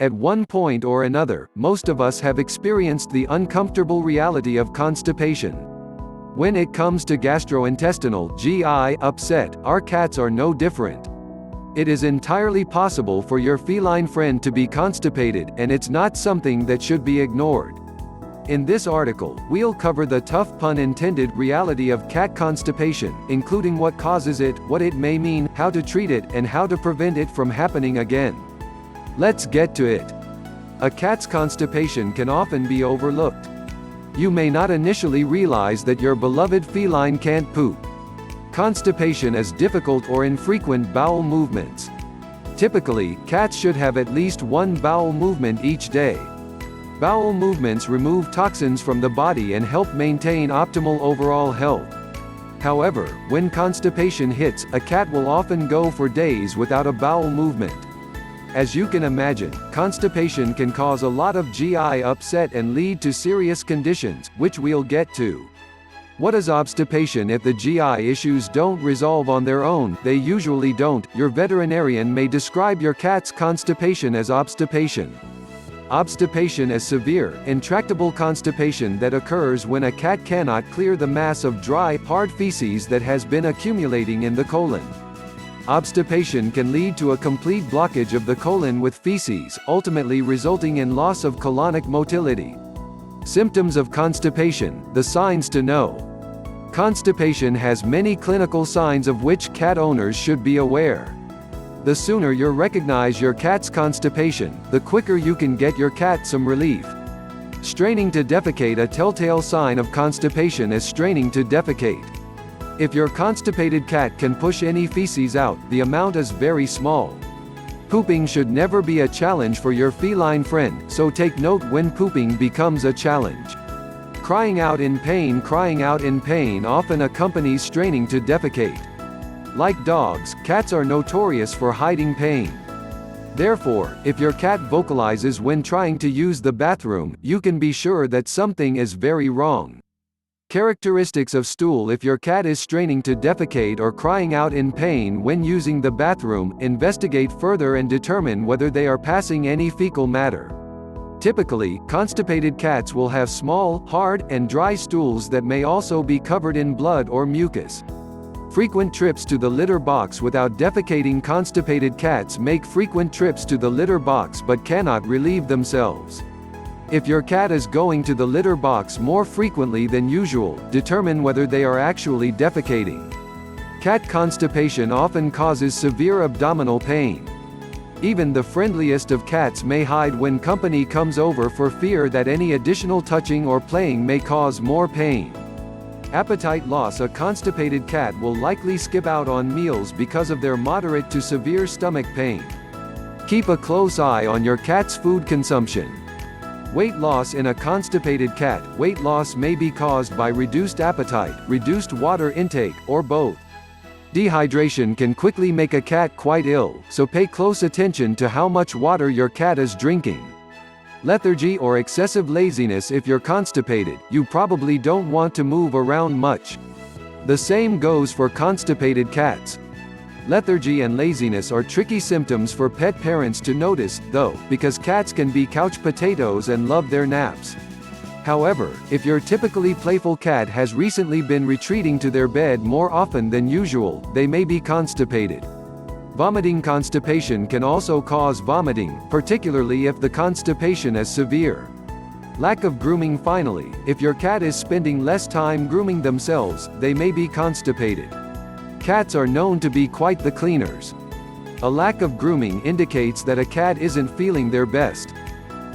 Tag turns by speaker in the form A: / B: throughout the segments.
A: At one point or another, most of us have experienced the uncomfortable reality of constipation. When it comes to gastrointestinal (GI) upset, our cats are no different. It is entirely possible for your feline friend to be constipated, and it's not something that should be ignored. In this article, we'll cover the tough pun intended reality of cat constipation, including what causes it, what it may mean, how to treat it, and how to prevent it from happening again. Let's get to it. A cat's constipation can often be overlooked. You may not initially realize that your beloved feline can't poop. Constipation is difficult or infrequent bowel movements. Typically, cats should have at least one bowel movement each day. Bowel movements remove toxins from the body and help maintain optimal overall health. However, when constipation hits, a cat will often go for days without a bowel movement. As you can imagine, constipation can cause a lot of GI upset and lead to serious conditions, which we'll get to. What is obstipation? If the GI issues don't resolve on their own, they usually don't, your veterinarian may describe your cat's constipation as obstipation. Obstipation is severe, intractable constipation that occurs when a cat cannot clear the mass of dry, hard feces that has been accumulating in the colon. Obstipation can lead to a complete blockage of the colon with feces, ultimately resulting in loss of colonic motility. Symptoms of constipation, the signs to know. Constipation has many clinical signs of which cat owners should be aware. The sooner you recognize your cat's constipation, the quicker you can get your cat some relief. Straining to defecate. A telltale sign of constipation is straining to defecate. If your constipated cat can push any feces out, the amount is very small. Pooping should never be a challenge for your feline friend, so take note when pooping becomes a challenge. Crying out in pain. Crying out in pain often accompanies straining to defecate. Like dogs, cats are notorious for hiding pain. Therefore, if your cat vocalizes when trying to use the bathroom, you can be sure that something is very wrong. Characteristics of stool. If your cat is straining to defecate or crying out in pain when using the bathroom, investigate further and determine whether they are passing any fecal matter. Typically, constipated cats will have small, hard, and dry stools that may also be covered in blood or mucus. Frequent trips to the litter box. Without defecating, constipated cats make frequent trips to the litter box but cannot relieve themselves. If your cat is going to the litter box more frequently than usual, determine whether they are actually defecating. Cat constipation often causes severe abdominal pain. Even the friendliest of cats may hide when company comes over for fear that any additional touching or playing may cause more pain. Appetite loss. A constipated cat will likely skip out on meals because of their moderate to severe stomach pain. Keep a close eye on your cat's food consumption. Weight loss. In a constipated cat, weight loss may be caused by reduced appetite, reduced water intake, or both. Dehydration can quickly make a cat quite ill, so pay close attention to how much water your cat is drinking. Lethargy or excessive laziness. If you're constipated, you probably don't want to move around much. The same goes for constipated cats. Lethargy and laziness are tricky symptoms for pet parents to notice, though, because cats can be couch potatoes and love their naps. However, if your typically playful cat has recently been retreating to their bed more often than usual, they may be constipated. Vomiting. Constipation can also cause vomiting, particularly if the constipation is severe. Lack of grooming. Finally, if your cat is spending less time grooming themselves, they may be constipated. Cats are known to be quite the cleaners. A lack of grooming indicates that a cat isn't feeling their best.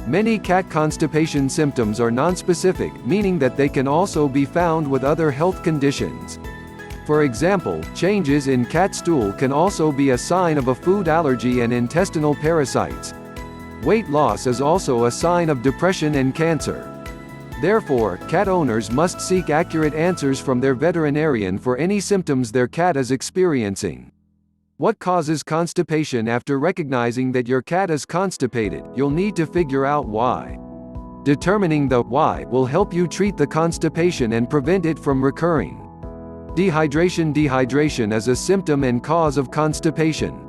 A: Many cat constipation symptoms are nonspecific, meaning that they can also be found with other health conditions. For example, changes in cat stool can also be a sign of a food allergy and intestinal parasites. Weight loss is also a sign of depression and cancer. Therefore, cat owners must seek accurate answers from their veterinarian for any symptoms their cat is experiencing. What causes constipation? After recognizing that your cat is constipated, you'll need to figure out why. Determining the why will help you treat the constipation and prevent it from recurring. Dehydration. Dehydration is a symptom and cause of constipation.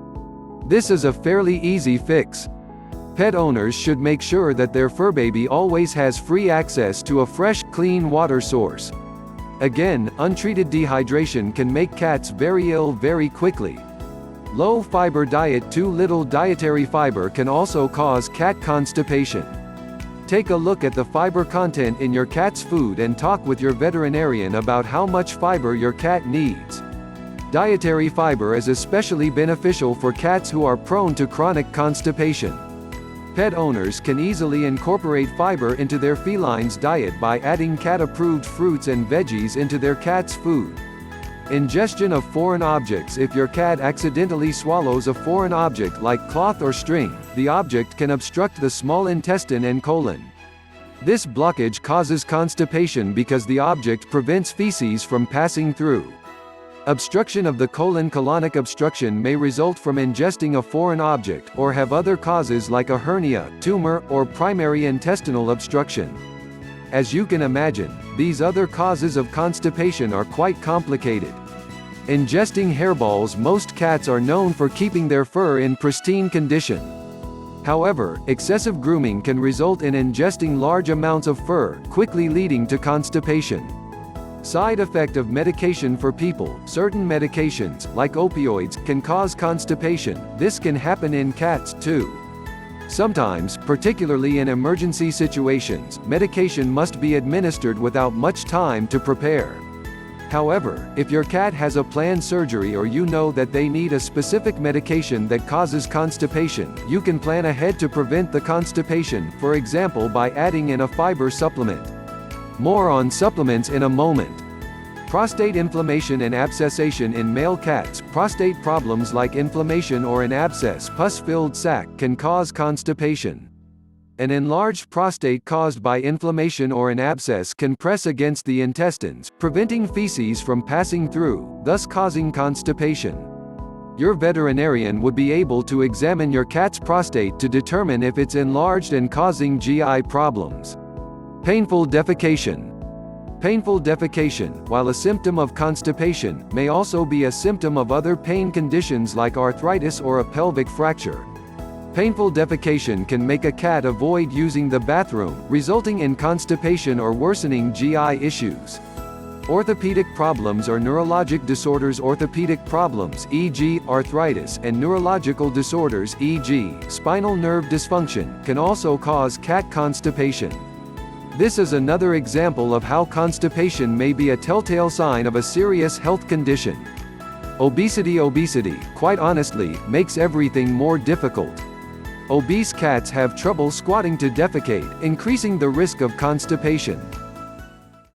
A: This is a fairly easy fix. Pet owners should make sure that their fur baby always has free access to a fresh, clean water source. Again, untreated dehydration can make cats very ill very quickly. Low fiber diet. Too little dietary fiber can also cause cat constipation. Take a look at the fiber content in your cat's food and talk with your veterinarian about how much fiber your cat needs. Dietary fiber is especially beneficial for cats who are prone to chronic constipation. Pet owners can easily incorporate fiber into their feline's diet by adding cat-approved fruits and veggies into their cat's food. Ingestion of foreign objects. If your cat accidentally swallows a foreign object like cloth or string, the object can obstruct the small intestine and colon. This blockage causes constipation because the object prevents feces from passing through. Obstruction of the colon. Colonic obstruction may result from ingesting a foreign object, or have other causes like a hernia, tumor, or primary intestinal obstruction. As you can imagine, these other causes of constipation are quite complicated. Ingesting hairballs. Most cats are known for keeping their fur in pristine condition. However, excessive grooming can result in ingesting large amounts of fur, quickly leading to constipation. Side effect of medication for people. Certain medications, like opioids, can cause constipation. This can happen in cats, too. Sometimes, particularly in emergency situations, medication must be administered without much time to prepare. However, if your cat has a planned surgery or you know that they need a specific medication that causes constipation, you can plan ahead to prevent the constipation, for example by adding in a fiber supplement. More on supplements in a moment. Prostate inflammation and abscessation in male cats. Prostate problems like inflammation or an abscess pus-filled sac can cause constipation. An enlarged prostate caused by inflammation or an abscess can press against the intestines, preventing feces from passing through, thus causing constipation. Your veterinarian would be able to examine your cat's prostate to determine if it's enlarged and causing GI problems. Painful defecation. Painful defecation, while a symptom of constipation, may also be a symptom of other pain conditions like arthritis or a pelvic fracture. Painful defecation can make a cat avoid using the bathroom, resulting in constipation or worsening GI issues. Orthopedic problems or neurologic disorders. Orthopedic problems, e.g., arthritis, and neurological disorders, e.g., spinal nerve dysfunction, can also cause cat constipation. This is another example of how constipation may be a telltale sign of a serious health condition. Obesity. Obesity, quite honestly, makes everything more difficult. Obese cats have trouble squatting to defecate, increasing the risk of constipation.